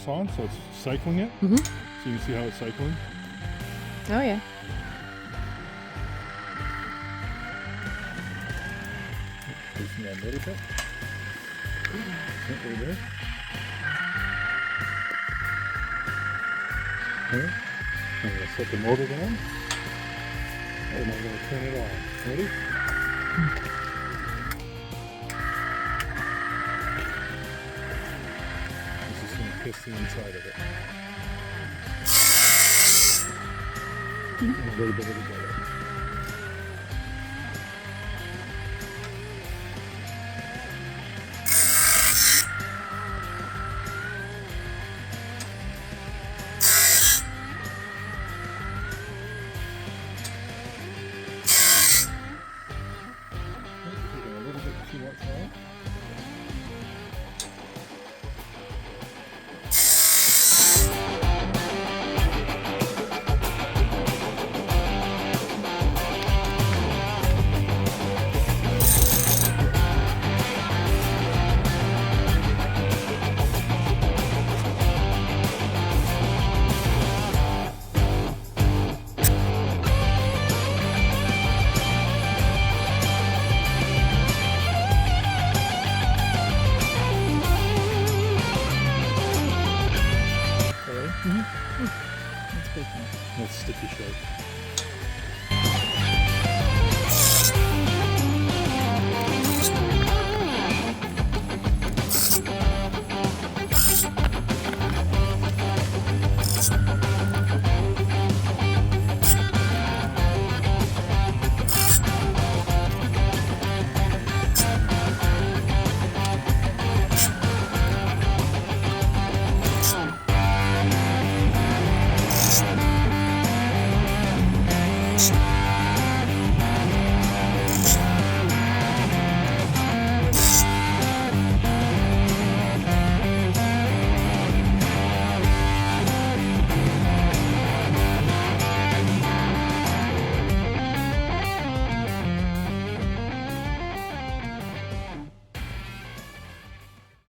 On, so it's cycling it. Mm-hmm. So you can see how it's cycling. Oh yeah. Loosen that a little bit. Right there. Okay. I'm going to set the motor down. And I'm going to turn it on. Ready? This is going to kiss the inside of it. And a little bit of the belly. A little bit too much now. That's pretty cool. That's sticky shape.